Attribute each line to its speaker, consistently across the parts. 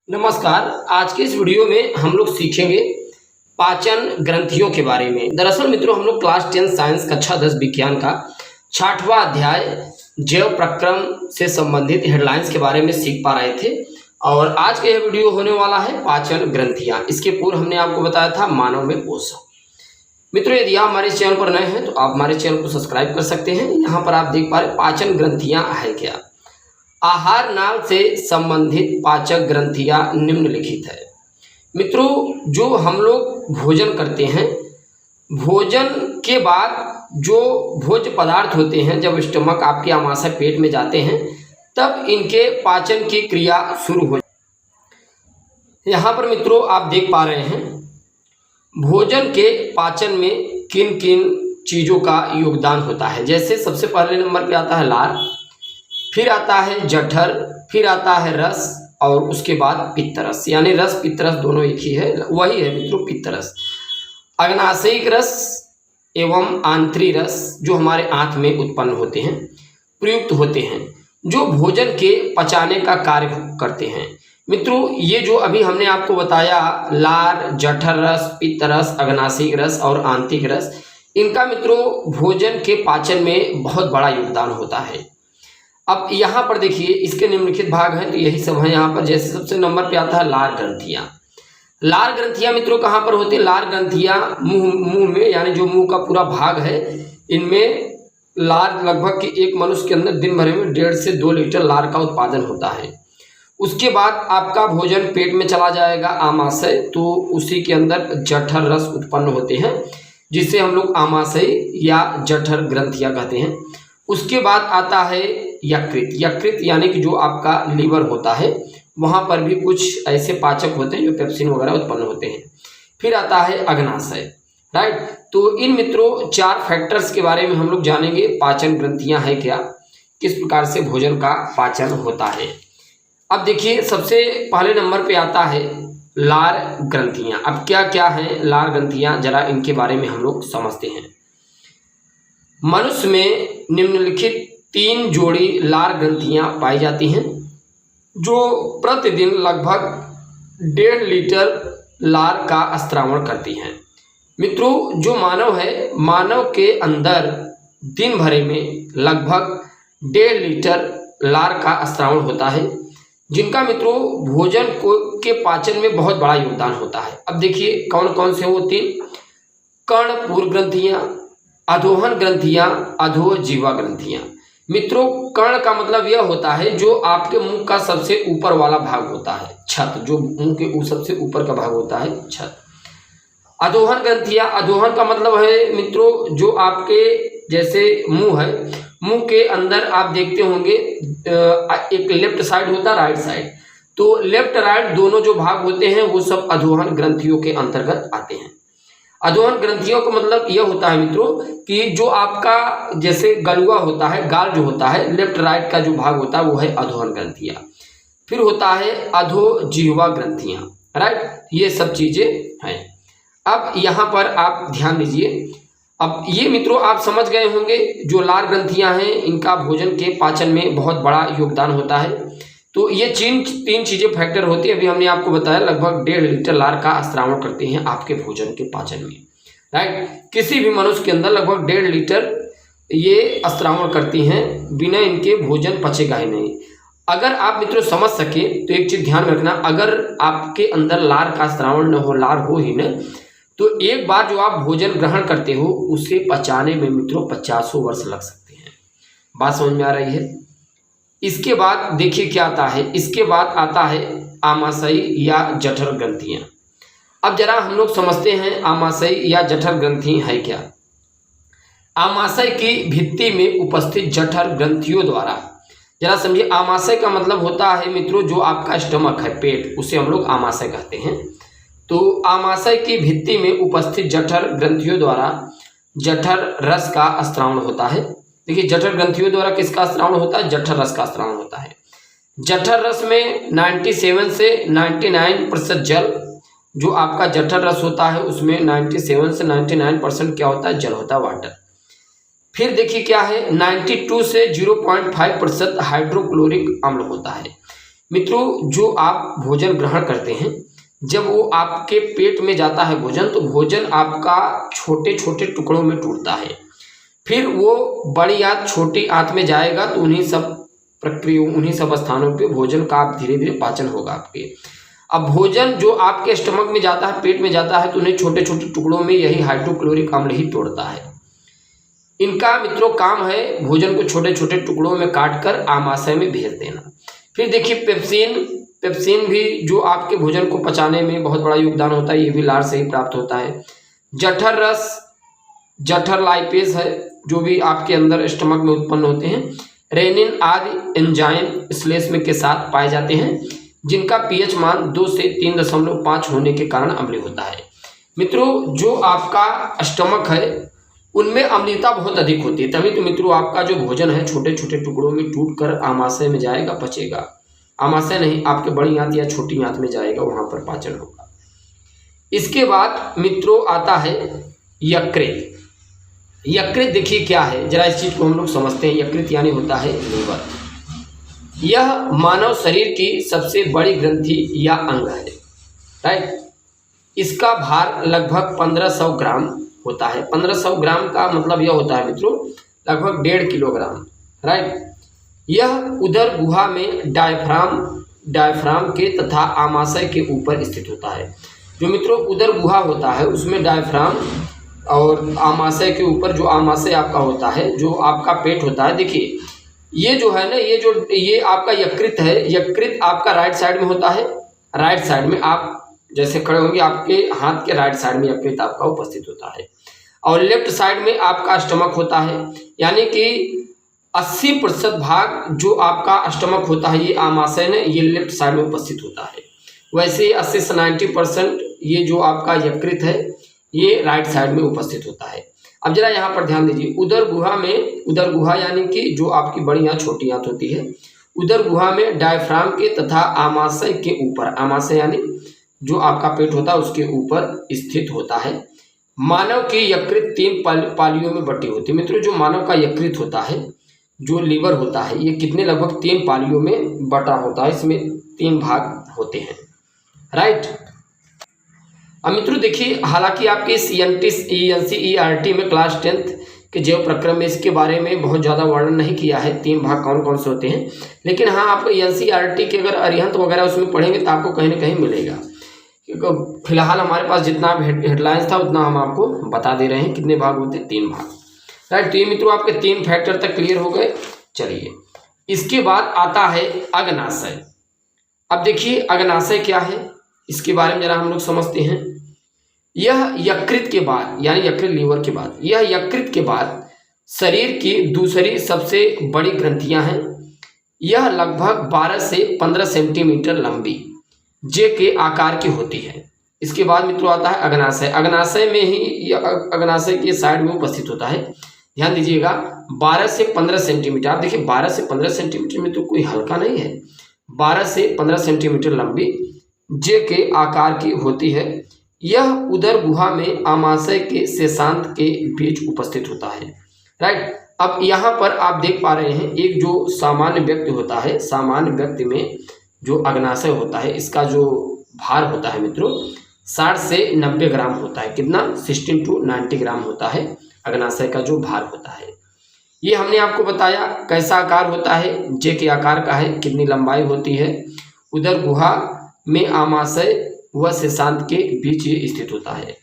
Speaker 1: नमस्कार। आज के इस वीडियो में हम लोग सीखेंगे पाचन ग्रंथियों के बारे में। दरअसल मित्रों, हम लोग क्लास 10 साइंस कक्षा 10 विज्ञान का 6वां अध्याय जैव प्रक्रम से संबंधित हेडलाइंस के बारे में सीख पा रहे थे और आज का यह वीडियो होने वाला है पाचन ग्रंथियां। इसके पूर्व हमने आपको बताया था मानव में पोषक। मित्रों, यदि आप हमारे चैनल पर नए हैं तो आप हमारे चैनल को सब्सक्राइब कर सकते हैं। यहाँ पर आप देख पा रहे पाचन ग्रंथियां है क्या। आहार नाल से संबंधित पाचक ग्रंथियां निम्नलिखित है। मित्रों, जो हम लोग भोजन करते हैं, भोजन के बाद जो भोज्य पदार्थ होते हैं, जब स्टमक आपके आमाशय पेट में जाते हैं तब इनके पाचन की क्रिया शुरू हो। यहाँ पर मित्रों आप देख पा रहे हैं भोजन के पाचन में किन किन चीज़ों का योगदान होता है। जैसे सबसे पहले नंबर पे आता है लार, फिर आता है जठर, फिर आता है रस और उसके बाद पित्तरस। यानी रस पित्तरस दोनों एक ही है, वही है मित्रों पित्तरस। अग्नाशयिक रस एवं आंतरिक रस जो हमारे आंत में उत्पन्न होते हैं, प्रयुक्त होते हैं, जो भोजन के पचाने का कार्य करते हैं। मित्रों, ये जो अभी हमने आपको बताया लार, जठर रस, पित्तरस, अग्नाशयिक रस और आंतरिक रस, इनका मित्रों भोजन के पाचन में बहुत बड़ा योगदान होता है। अब यहाँ पर देखिए इसके निम्नलिखित भाग हैं, तो यही सब है यहाँ पर। जैसे सबसे नंबर पे आता है लार ग्रंथियाँ। लार ग्रंथियाँ मित्रों कहाँ पर होती है? लार ग्रंथियाँ मुंह में, यानी जो मुंह का पूरा भाग है, इनमें लार लगभग कि एक मनुष्य के अंदर दिन भर में 1.5 से 2 लीटर लार का उत्पादन होता है। उसके बाद आपका भोजन पेट में चला जाएगा आमाशय, तो उसी के अंदर जठर रस उत्पन्न होते हैं जिसे हम लोग आमाशय या जठर ग्रंथियाँ कहते हैं। उसके बाद आता है यकृत। यकृत यानी कि जो आपका लीवर होता है, वहाँ पर भी कुछ ऐसे पाचक होते हैं जो पेप्सिन वगैरह उत्पन्न होते हैं। फिर आता है अग्नाशय, राइट। तो इन मित्रों 4 फैक्टर्स के बारे में हम लोग जानेंगे। पाचन ग्रंथियां है क्या, किस प्रकार से भोजन का पाचन होता है। अब देखिए सबसे पहले नंबर पे आता है लार ग्रंथियां। अब क्या क्या है लार ग्रंथियां, जरा इनके बारे में हम लोग समझते हैं। मनुष्य में निम्नलिखित 3 जोड़ी लार ग्रंथियां पाई जाती हैं जो प्रतिदिन लगभग 1.5 लीटर लार का स्त्रावण करती हैं। मित्रों, जो मानव है, मानव के अंदर दिन भर में लगभग 1.5 लीटर लार का स्त्रावण होता है, जिनका मित्रों भोजन के पाचन में बहुत बड़ा योगदान होता है। अब देखिए कौन कौन से वो 3: कर्णपूर ग्रंथियां, अधोहन ग्रंथियां, अधोजीवा ग्रंथियां। मित्रों, कर्ण का मतलब यह होता है जो आपके मुंह का सबसे ऊपर वाला भाग होता है, छत, जो मुंह के सबसे ऊपर का भाग होता है, छत। अधोहन ग्रंथियां, अधोहन का मतलब है मित्रों जो आपके जैसे मुंह है, मुंह के अंदर आप देखते होंगे एक लेफ्ट साइड होता है, राइट साइड। तो लेफ्ट राइट दोनों जो भाग होते हैं वो सब अधोहन ग्रंथियों के अंतर्गत आते हैं। अधोहन ग्रंथियों का मतलब यह होता है मित्रों कि जो आपका जैसे गलुआ होता है, गाल जो होता है, लेफ्ट राइट का जो भाग होता है वो है अधोहन ग्रंथियां। फिर होता है अधोजिह्वा ग्रंथियां, राइट। ये सब चीजें हैं। अब यहाँ पर आप ध्यान दीजिए। अब ये मित्रों आप समझ गए होंगे जो लार ग्रंथियां हैं इनका भोजन के पाचन में बहुत बड़ा योगदान होता है। तो ये 3 चीजें फैक्टर होती है। अभी हमने आपको बताया लगभग 1.5 लीटर लार का स्त्रावण करते हैं आपके भोजन के पाचन में, राइट। किसी भी मनुष्य के अंदर लगभग 1.5 लीटर ये स्त्रावण करती हैं, बिना इनके भोजन पचेगा ही नहीं। अगर आप मित्रों समझ सके तो एक चीज ध्यान रखना, अगर आपके अंदर लार का स्त्रावण न हो, लार हो ही न, तो एक बार जो आप भोजन ग्रहण करते हो उसे पचाने में मित्रों 50 वर्ष लग सकते हैं। बात समझ में आ रही है? इसके बाद देखिए क्या आता है, इसके बाद आता है आमाशय या जठर ग्रंथियां। अब जरा हम लोग समझते हैं आमाशय या जठर ग्रंथि है क्या। आमाशय की भित्ति में उपस्थित जठर ग्रंथियों द्वारा, जरा समझिए, आमाशय का मतलब होता है मित्रों जो आपका स्टमक है, पेट, उसे हम लोग आमाशय कहते हैं। तो आमाशय की भित्ति में उपस्थित जठर ग्रंथियों द्वारा जठर रस का स्त्रावण होता है। देखिए जठर ग्रंथियों द्वारा किसका स्त्रावण होता है? जठर रस का स्त्रावण होता है। जठर रस में 97 से 99% जल, जो आपका जठर रस होता है उसमें 97 से 99% क्या होता है? जल होता है, वाटर। फिर देखिए क्या है, 92 से 0.5% हाइड्रोक्लोरिक अम्ल होता है। मित्रों, जो आप भोजन ग्रहण करते हैं, जब वो आपके पेट में जाता है भोजन, तो भोजन आपका छोटे छोटे टुकड़ों में टूटता है। फिर वो बड़ी आंत छोटी आंत में जाएगा, तो उन्हीं सब स्थानों पे भोजन का आप धीरे धीरे पाचन होगा आपके। अब भोजन जो आपके स्टमक में जाता है, पेट में जाता है, तो उन्हें छोटे छोटे टुकड़ों में यही हाइड्रोक्लोरिक अम्ल ही तोड़ता है। इनका मित्रों काम है भोजन को छोटे छोटे टुकड़ों में काट कर आमाशय में भेज देना। फिर देखिए पेप्सिन भी जो आपके भोजन को पचाने में बहुत बड़ा योगदान होता है, ये भी लार से ही प्राप्त होता है। जठर रस, जठर लाइपेज है जो भी आपके अंदर स्टमक में उत्पन्न होते हैं। रेनिन आदि एंजाइम श्लेष्म के साथ पाए जाते हैं, जिनका पीएच मान 2 से 3.5 होने के कारण अम्लीय होता है। मित्रों, जो आपका स्टमक है उनमें अम्लीयता बहुत अधिक होती है, तभी तो मित्रों आपका जो भोजन है छोटे छोटे टुकड़ों में टूटकर आमाशय में जाएगा, पचेगा। आमाशय नहीं, आपके बड़ी आंत या छोटी आंत में जाएगा, वहां पर पाचन होगा। इसके बाद मित्रों आता है यकृत। यकृत देखिए क्या है, जरा इस चीज को हम लोग समझते हैं। यकृत यानी होता है लीवर। यह मानव शरीर की सबसे बड़ी ग्रंथि या अंग है, राइट। इसका भार लगभग 1500 ग्राम होता है। 1500 ग्राम का मतलब यह होता है मित्रों लगभग 1.5 किलोग्राम, राइट। यह उदर गुहा में डायफ्राम के तथा आमाशय के ऊपर स्थित होता है। जो मित्रों उदर गुहा होता है उसमें डायफ्राम और आमाशय के ऊपर, जो आमाशय आपका होता है, जो आपका पेट होता है, देखिए ये जो है ना, ये आपका यकृत है। यकृत आपका राइट साइड में होता है। राइट साइड में आप जैसे खड़े होंगे, आपके हाथ के राइट साइड में यकृत आपका उपस्थित होता है, और लेफ्ट साइड में आपका स्टमक होता है। यानी कि 80% भाग जो आपका स्टमक होता है, ये आमाशय ने, ये लेफ्ट साइड में उपस्थित होता है। वैसे 80 से 90% ये जो आपका यकृत है, ये राइट साइड में उपस्थित होता है। अब जरा यहाँ पर ध्यान दीजिए, उदर गुहा यानी कि जो आपकी बड़ी आंत छोटी आंत होती है, उदर गुहा में डायफ्राम के तथा आमाशय के ऊपर, आमाशय यानी जो आपका पेट होता है उसके ऊपर स्थित होता है। मानव की यकृत 3 पालियों में बटी होती है। मित्रों, जो मानव का यकृत होता है, जो लीवर होता है, ये कितने लगभग 3 पालियों में बटा होता है। इसमें 3 भाग होते हैं, राइट। अब मित्रों देखिए, हालांकि आपके एनसीईआरटी में क्लास 10th के जैव प्रक्रम में इसके बारे में बहुत ज़्यादा वर्णन नहीं किया है, 3 भाग कौन कौन से होते हैं। लेकिन हाँ, आपको एनसीईआरटी के अगर अरिहंत वगैरह उसमें पढ़ेंगे तो आपको कहीं ना कहीं मिलेगा। फिलहाल हमारे पास जितना हेडलाइंस था उतना हम आपको बता दे रहे हैं। कितने भाग होते हैं? 3 भाग, राइट। तो ये मित्रों आपके 3 फैक्टर तक क्लियर हो गए। चलिए, इसके बाद आता है अग्नाशय। अब देखिए अग्नाशय क्या है, इसके बारे में जरा हम लोग समझते हैं। यह यकृत के बाद, यानी यकृत लीवर के बाद, यह यकृत के बाद शरीर की दूसरी सबसे बड़ी ग्रंथियां हैं। यह लगभग 12 से 15 सेंटीमीटर लंबी जे के आकार की होती है। इसके बाद मित्रों आता है अग्नाशय। अग्नाशय में ही, अग्नाशय के साइड में उपस्थित होता है। ध्यान दीजिएगा, 12 से 15 सेंटीमीटर। आप देखिए 12 से 15 सेंटीमीटर में तो कोई हल्का नहीं है। 12 से 15 सेंटीमीटर लंबी जे के आकार की होती है। यह उदर गुहा में आमाशय के शेषांत के बीच उपस्थित होता है, राइट। अब यहाँ पर आप देख पा रहे हैं, एक जो सामान्य व्यक्ति होता है, सामान्य व्यक्ति में जो अग्नाशय होता है, इसका जो भार होता है मित्रों 60 से 90 ग्राम होता है। कितना? 16 to 90 ग्राम होता है अग्नाशय का जो भार होता है। ये हमने आपको बताया कैसा आकार होता है, जे के आकार का है, कितनी लंबाई होती है, उदर गुहा में आमाशय व शेषांत के बीच ये स्थित होता है।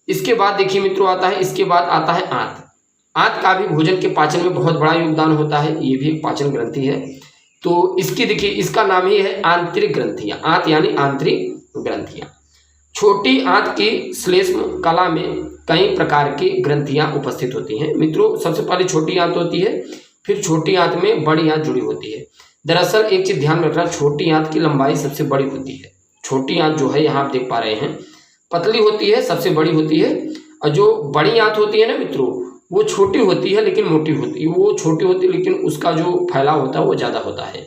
Speaker 1: इसके बाद देखिए मित्रों आता है, इसके बाद आता है आंत। आंत का भी भोजन के पाचन में बहुत बड़ा योगदान होता है। ये भी एक पाचन ग्रंथि है। तो इसकी देखिए, इसका नाम ही है आंतरिक ग्रंथियां। आंत यानी आंतरिक ग्रंथियां। छोटी आंत की श्लेष्म कला में कई प्रकार की ग्रंथियां उपस्थित होती हैं। मित्रों, सबसे पहले छोटी आंत होती है, फिर छोटी आंत में बड़ी आंत जुड़ी होती है। दरअसल एक चीज ध्यान रखना, छोटी आंत की लंबाई सबसे बड़ी होती है। छोटी आंत जो है यहाँ आप देख पा रहे हैं पतली होती है, सबसे बड़ी होती है। और जो बड़ी आंत होती है ना मित्रों, वो छोटी होती है लेकिन मोटी होती है। वो छोटी होती है लेकिन उसका जो फैलाव होता है वो ज़्यादा होता है।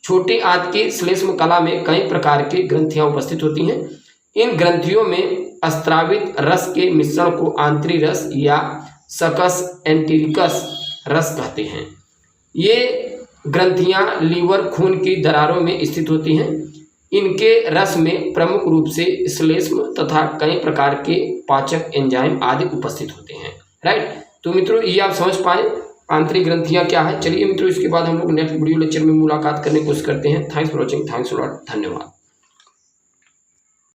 Speaker 1: छोटी आंत की श्लेष्म कला में कई प्रकार की ग्रंथियां उपस्थित होती हैं। इन ग्रंथियों में स्त्रावित रस के मिश्रण को आंतरिक रस या सकस एंटेरिकस रस कहते हैं। ये ग्रंथियां लीवर खून की दरारों में स्थित होती हैं। इनके रस में प्रमुख रूप से श्लेष्म तथा कई प्रकार के पाचक एंजाइम आदि उपस्थित होते हैं। राइट, तो मित्रों ये आप समझ पाए आंतरिक ग्रंथियां क्या है। चलिए मित्रों, इसके बाद हम लोग नेक्स्ट वीडियो लेक्चर में मुलाकात करने की कोशिश करते हैं। Thanks for watching, thanks a lot, धन्यवाद।